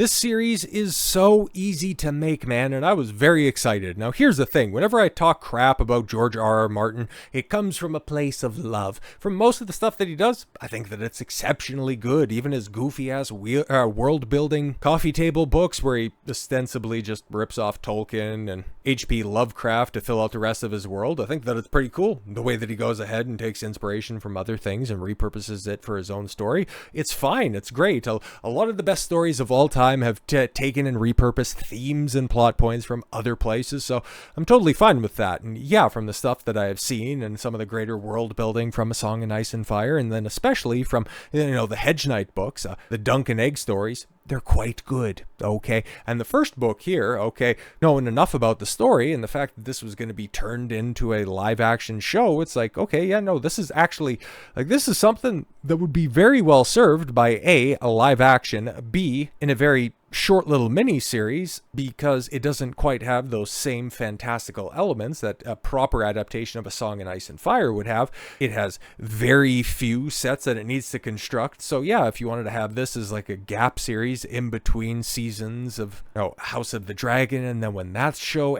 This series is so easy to make, man, and I was very excited. Now, here's the thing. Whenever I talk crap about George R.R. Martin, it comes from a place of love. From most of the stuff that he does, I think that it's exceptionally good. Even his goofy-ass world-building coffee table books where he ostensibly just rips off Tolkien and H.P. Lovecraft to fill out the rest of his world. I think that it's pretty cool. The way that he goes ahead and takes inspiration from other things and repurposes it for his own story. It's fine. It's great. A lot of the best stories of all time have taken and repurposed themes and plot points from other places, so I'm totally fine with that. And yeah, from the stuff that I have seen and some of the greater world building from A Song in Ice and Fire, and then especially from, the Hedge Knight books, the Dunk and Egg stories, they're quite good, okay? And the first book here, okay, knowing enough about the story and the fact that this was going to be turned into a live-action show, it's like, okay, yeah, no, this is actually, this is something that would be very well served by A, a live-action, B, in a very short little mini-series, because it doesn't quite have those same fantastical elements that a proper adaptation of A Song in Ice and Fire would have. It has very few sets that it needs to construct. So yeah, if you wanted to have this as like a gap series in between seasons of House of the Dragon, and then when that show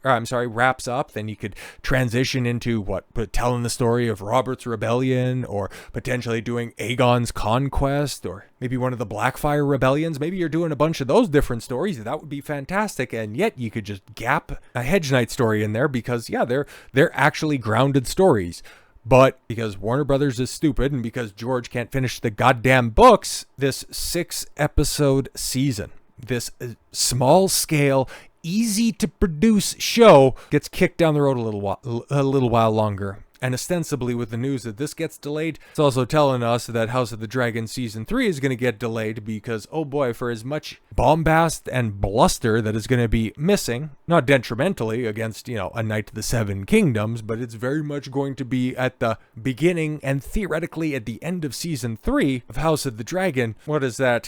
wraps up, then you could transition into telling the story of Robert's Rebellion, or potentially doing Aegon's Conquest, or maybe one of the Blackfire Rebellions. Maybe you're doing a bunch of those different stories. That would be fantastic. And yet you could just gap a Hedge Knight story in there because, yeah, they're actually grounded stories. But because Warner Brothers is stupid and because George can't finish the goddamn books, this 6-episode season, this small-scale, easy-to-produce show gets kicked down the road a little while longer. And ostensibly with the news that this gets delayed, it's also telling us that House of the Dragon Season 3 is going to get delayed because, oh boy, for as much bombast and bluster that is going to be missing, not detrimentally against, A Knight of the Seven Kingdoms, but it's very much going to be at the beginning and theoretically at the end of Season 3 of House of the Dragon. What is that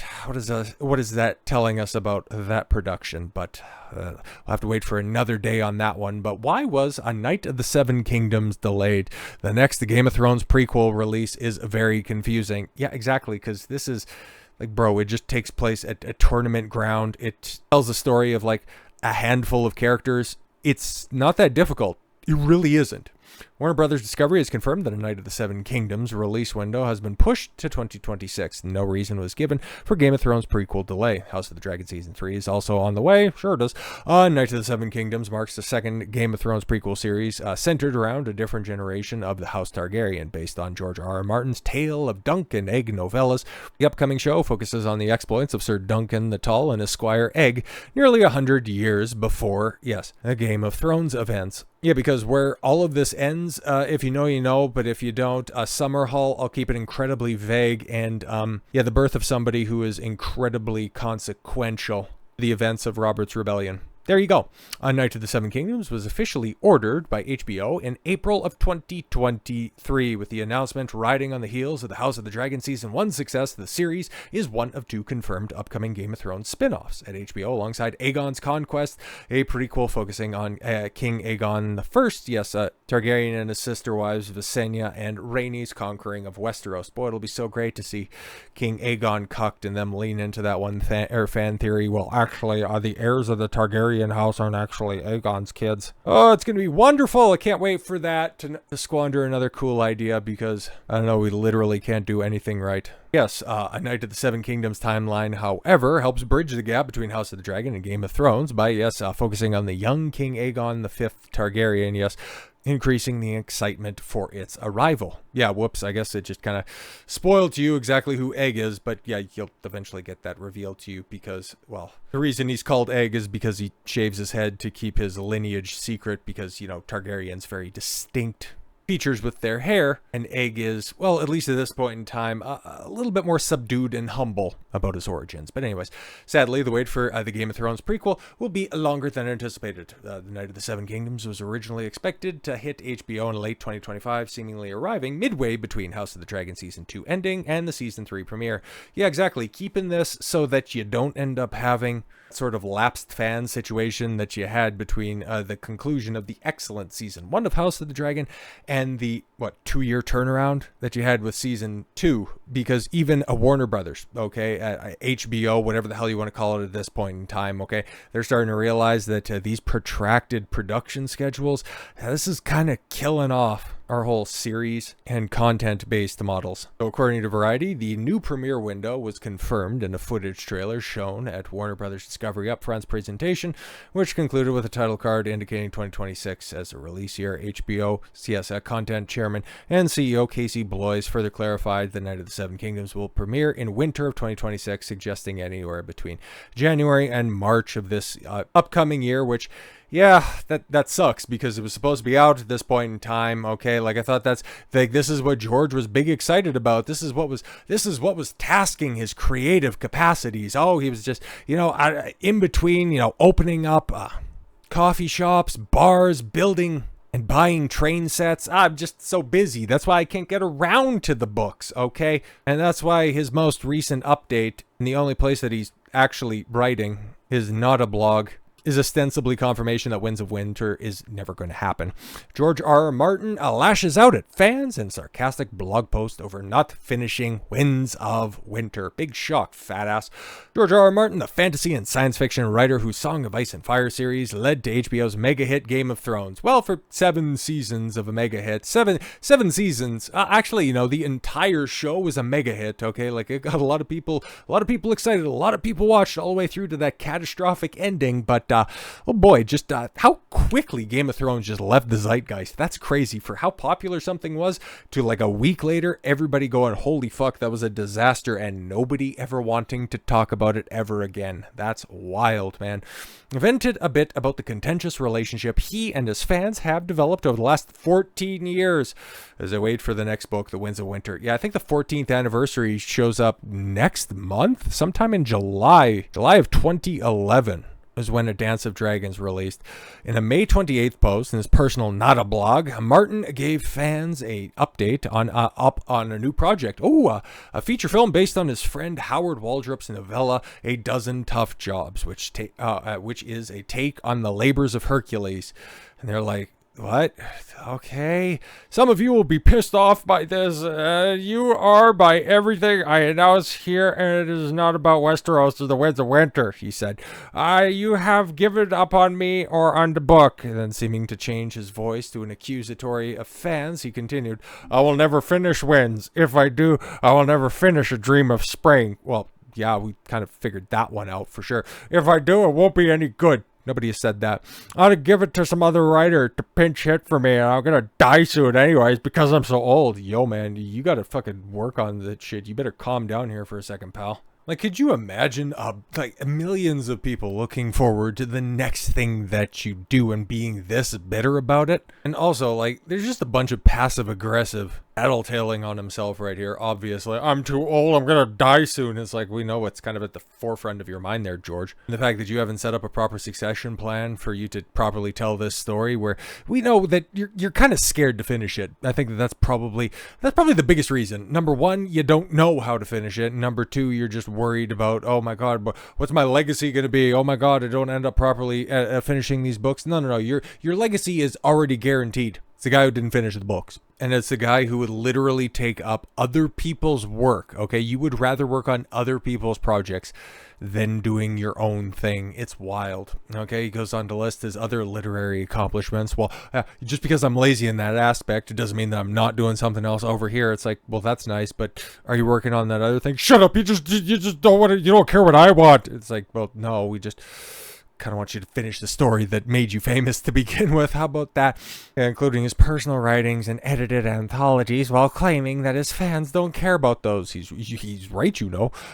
telling us about that production? But we'll have to wait for another day on that one. But why was A Knight of the Seven Kingdoms delayed? The next Game of Thrones prequel release is very confusing. Yeah, exactly, because this is like, bro, it just takes place at a tournament ground. It tells a story of like a handful of characters. It's not that difficult. It really isn't. Warner Brothers Discovery has confirmed that A Knight of the Seven Kingdoms release window has been pushed to 2026. No reason was given for Game of Thrones prequel delay. House of the Dragon Season 3 is also on the way. Sure it does. Knight of the Seven Kingdoms marks the second Game of Thrones prequel series centered around a different generation of the House Targaryen, based on George R.R. Martin's Tale of Dunk and Egg novellas. The upcoming show focuses on the exploits of Sir Duncan the Tall and his squire Egg nearly 100 years before, yes, the Game of Thrones events. Yeah, because where all of this ends, if you know, you know, but if you don't, Summerhall, I'll keep it incredibly vague, and the birth of somebody who is incredibly consequential, the events of Robert's Rebellion. There you go. A Knight of the Seven Kingdoms was officially ordered by HBO in April of 2023, with the announcement riding on the heels of the House of the Dragon Season 1 success. The series is one of 2 confirmed upcoming Game of Thrones spin-offs at HBO, alongside Aegon's Conquest, a prequel focusing on King Aegon I, yes, Targaryen and his sister wives Visenya and Rhaenys conquering of Westeros. Boy, it'll be so great to see King Aegon cucked and them lean into that one fan theory. Well, actually, the heirs of the Targaryen house aren't actually Aegon's kids. Oh, it's going to be wonderful. I can't wait for that to squander another cool idea because, I don't know, we literally can't do anything right. Yes, A Knight of the Seven Kingdoms timeline, however, helps bridge the gap between House of the Dragon and Game of Thrones by, focusing on the young King Aegon V Targaryen, increasing the excitement for its arrival. Yeah, whoops, I guess it just kind of spoiled to you exactly who Egg is, but yeah, you'll eventually get that revealed to you because, well, the reason he's called Egg is because he shaves his head to keep his lineage secret because, Targaryen's very distinct features with their hair, and Egg is, well, at least at this point in time, a little bit more subdued and humble about his origins. But anyways, sadly, the wait for the Game of Thrones prequel will be longer than anticipated. The Knight of the Seven Kingdoms was originally expected to hit HBO in late 2025, seemingly arriving midway between House of the Dragon Season 2 ending and the Season 3 premiere. Yeah, exactly, keeping this so that you don't end up having sort of lapsed fan situation that you had between the conclusion of the excellent Season 1 of House of the Dragon and the what, 2-year turnaround that you had with season 2, because even a Warner Brothers, okay, HBO, whatever the hell you want to call it at this point in time, okay, they're starting to realize that these protracted production schedules, this is kind of killing off our whole series and content-based models. So according to Variety, the new premiere window was confirmed in a footage trailer shown at Warner Brothers Discovery Upfront's presentation, which concluded with a title card indicating 2026 as a release year. HBO CS content chairman and CEO Casey Bloys further clarified the Night of the Seven Kingdoms will premiere in winter of 2026, suggesting anywhere between January and March of this upcoming year, which, yeah, that sucks, because it was supposed to be out at this point in time. Okay, like I thought that's like, this is what George was big excited about. This is what was tasking his creative capacities. Oh, he was just, in between, opening up coffee shops, bars, building and buying train sets. I'm just so busy. That's why I can't get around to the books, okay? And that's why his most recent update, and the only place that he's actually writing, is not a blog, is ostensibly confirmation that Winds of Winter is never going to happen. George R.R. Martin lashes out at fans in sarcastic blog post over not finishing Winds of Winter. Big shock, fat ass. George R.R. Martin, the fantasy and science fiction writer whose Song of Ice and Fire series led to HBO's mega hit Game of Thrones. Well, for 7 seasons of a mega hit, seven seasons. Actually, the entire show was a mega hit. Okay, like it got a lot of people excited. A lot of people watched all the way through to that catastrophic ending, but oh boy, just how quickly Game of Thrones just left the zeitgeist. That's crazy. For how popular something was, to like a week later, everybody going, holy fuck, that was a disaster, and nobody ever wanting to talk about it ever again. That's wild, man. Vented a bit about the contentious relationship he and his fans have developed over the last 14 years as they wait for the next book, The Winds of Winter. Yeah, I think the 14th anniversary shows up next month, sometime in July of 2011. Was when A Dance of Dragons released. In a May 28th post in his personal Not a Blog, Martin gave fans a update on a new project. A feature film based on his friend Howard Waldrop's novella A Dozen Tough Jobs, which is a take on the labors of Hercules. And they're like, what? Okay. Some of you will be pissed off by this. You are by everything I announce here, and it is not about Westeros or the Winds of Winter, he said. You have given up on me or on the book. And then, seeming to change his voice to an accusatory of fans, he continued, I will never finish Winds. If I do, I will never finish A Dream of Spring. Well, yeah, we kind of figured that one out for sure. If I do, it won't be any good. Nobody has said that. I ought to give it to some other writer to pinch hit for me, and I'm gonna die soon anyways because I'm so old. Yo, man, you gotta fucking work on that shit. You better calm down here for a second, pal. Like, could you imagine, like, millions of people looking forward to the next thing that you do and being this bitter about it? And also, like, there's just a bunch of passive-aggressive tattletaling on himself right here, obviously. I'm too old, I'm gonna die soon. It's like, we know what's kind of at the forefront of your mind there, George. And the fact that you haven't set up a proper succession plan for you to properly tell this story, where we know that you're kind of scared to finish it. I think that's probably the biggest reason. Number one, you don't know how to finish it. Number two, you're just worried about, oh my god, what's my legacy going to be? Oh my god, I don't end up properly finishing these books. No. Your legacy is already guaranteed. It's the guy who didn't finish the books. And it's the guy who would literally take up other people's work, okay? You would rather work on other people's projects than doing your own thing. It's wild, okay? He goes on to list his other literary accomplishments. Well, just because I'm lazy in that aspect, it doesn't mean that I'm not doing something else over here. It's like, well, that's nice, but are you working on that other thing? Shut up! You just don't want to. You don't care what I want. It's like, well, no, we just kind of want you to finish the story that made you famous to begin with. How about that? Including his personal writings and edited anthologies, while claiming that his fans don't care about those. He's right,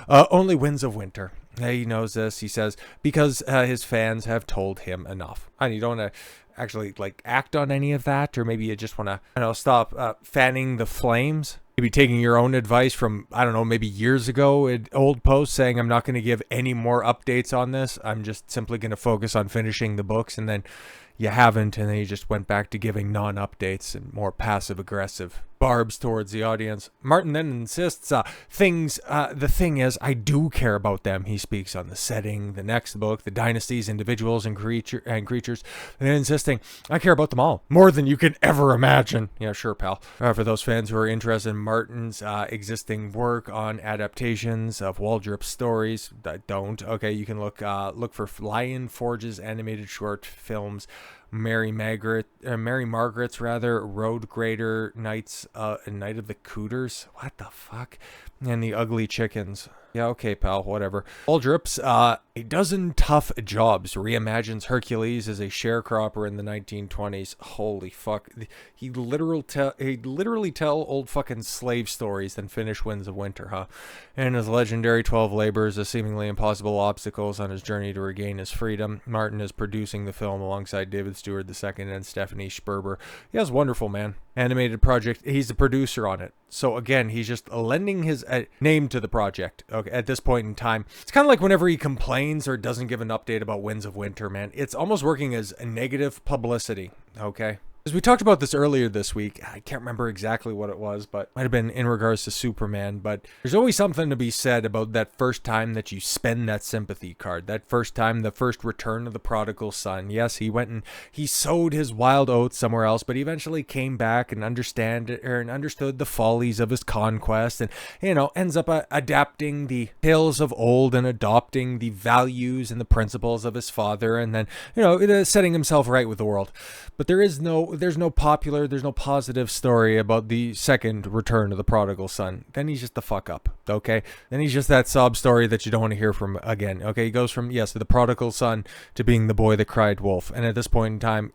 Only Winds of Winter. He knows this, he says, because his fans have told him enough. And you don't want to actually, like, act on any of that, or maybe you just want to, stop fanning the flames Maybe taking your own advice from, I don't know, maybe years ago, an old post saying, I'm not going to give any more updates on this. I'm just simply going to focus on finishing the books. And then you haven't. And then you just went back to giving non-updates and more passive aggressive barbs towards the audience. Martin then insists, the thing is, I do care about them. He speaks on the setting, the next book, the dynasties, individuals, and creatures. And then insisting, I care about them all, more than you can ever imagine. Yeah, sure, pal. For those fans who are interested in Martin's existing work on adaptations of Waldrop's stories, that don't, okay, you can look for Lion Forge's animated short films, Mary Margaret's Road Grader, Night of the Cooters, what the fuck, and The Ugly Chickens. Yeah, okay, pal, whatever. Waldrop's A Dozen Tough Jobs reimagines Hercules as a sharecropper in the 1920s. Holy fuck. He literally tell old fucking slave stories, then finish Winds of Winter, huh? And his legendary 12 labors of seemingly impossible obstacles on his journey to regain his freedom. Martin is producing the film alongside David Stewart II and Stephanie Sperber. He has wonderful, man. Animated project. He's the producer on it. So again, he's just lending his name to the project. Okay, at this point in time, it's kind of like whenever he complains or doesn't give an update about Winds of Winter, man. It's almost working as a negative publicity. Okay. As we talked about this earlier this week, I can't remember exactly what it was, but it might have been in regards to Superman, but there's always something to be said about that first time that you spend that sympathy card, that first time, the first return of the prodigal son. Yes, he went and he sowed his wild oats somewhere else, but he eventually came back and understood the follies of his conquest and, ends up adapting the tales of old and adopting the values and the principles of his father, and then, setting himself right with the world. But there's no positive story about the second return of the prodigal son. Then he's just the fuck up, okay? Then he's just that sob story that you don't want to hear from again, okay? He goes from, yes, the prodigal son to being the boy that cried wolf. And at this point in time,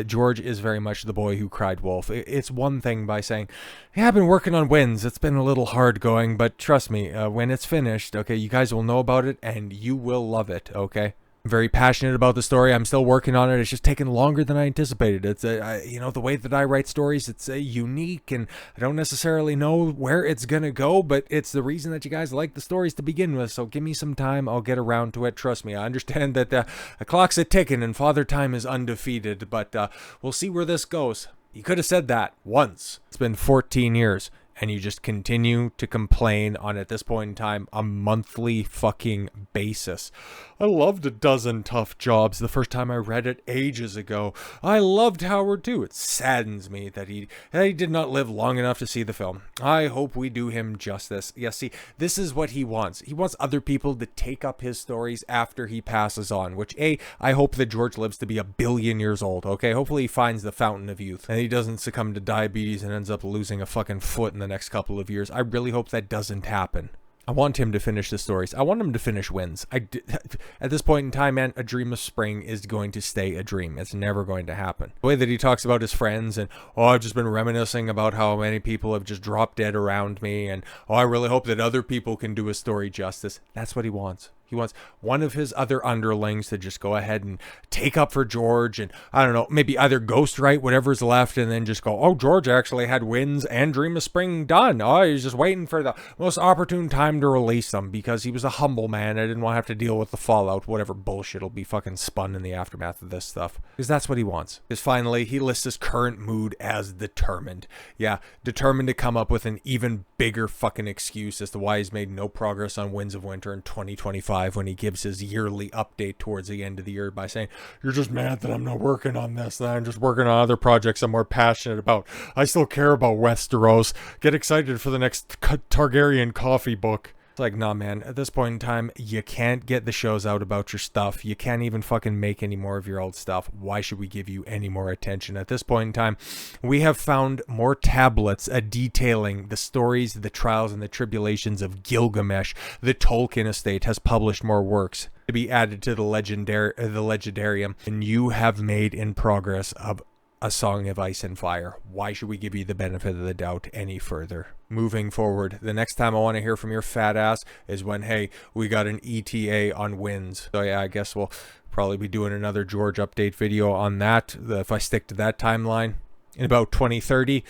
George is very much the boy who cried wolf. It's one thing by saying, yeah, I've been working on Winds. It's been a little hard going, but trust me, when it's finished, okay, you guys will know about it and you will love it, okay? I'm very passionate about the story. I'm still working on it. It's just taken longer than I anticipated. It's the way that I write stories, it's unique, and I don't necessarily know where it's gonna go, but it's the reason that you guys like the stories to begin with. So give me some time. I'll get around to it. Trust me. I understand that the clock's a ticking and Father Time is undefeated, but we'll see where this goes. You could have said that once. It's been 14 years. And you just continue to complain on, at this point in time, a monthly fucking basis. I loved A Dozen Tough Jobs the first time I read it ages ago. I loved Howard too. It saddens me that he did not live long enough to see the film. I hope we do him justice. Yes, see, this is what he wants. He wants other people to take up his stories after he passes on, which, I hope that George lives to be 1 billion years old, okay? Hopefully he finds the fountain of youth and he doesn't succumb to diabetes and ends up losing a fucking foot in the next couple of years. I really hope that doesn't happen. I want him to finish the stories. I want him to finish Winds. At this point in time, man, A Dream of Spring is going to stay a dream. It's never going to happen. The way that he talks about his friends and, I've just been reminiscing about how many people have just dropped dead around me, and, I really hope that other people can do a story justice. That's what he wants. He wants one of his other underlings to just go ahead and take up for George and, I don't know, maybe either ghostwrite whatever's left and then just go, George actually had Winds and Dream of Spring done. He's just waiting for the most opportune time to release them because he was a humble man. I didn't want to have to deal with the fallout, whatever bullshit will be fucking spun in the aftermath of this stuff. Because that's what he wants. Because finally, he lists his current mood as determined. Yeah, determined to come up with an even bigger fucking excuse as to why he's made no progress on Winds of Winter in 2025. When he gives his yearly update towards the end of the year by saying, you're just mad that I'm not working on this, that I'm just working on other projects I'm more passionate about. I still care about Westeros. Get excited for the next Targaryen coffee book. It's like, nah, man, at this point in time, you can't get the shows out about your stuff. You can't even fucking make any more of your old stuff. Why should we give you any more attention? At this point in time, we have found more tablets detailing the stories, the trials, and the tribulations of Gilgamesh. The Tolkien estate has published more works to be added to the legendarium, and you have made in progress of A Song of Ice and Fire. Why should we give you the benefit of the doubt any further? Moving forward, the next time I want to hear from your fat ass is when, hey, we got an ETA on Winds. So yeah, I guess we'll probably be doing another George update video on that, if I stick to that timeline, in about 2030.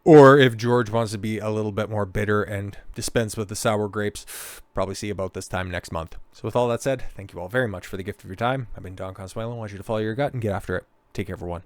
Or if George wants to be a little bit more bitter and dispense with the sour grapes, probably see about this time next month. So with all that said, thank you all very much for the gift of your time. I've been Don Consuelo. I want you to follow your gut and get after it. Take care, everyone.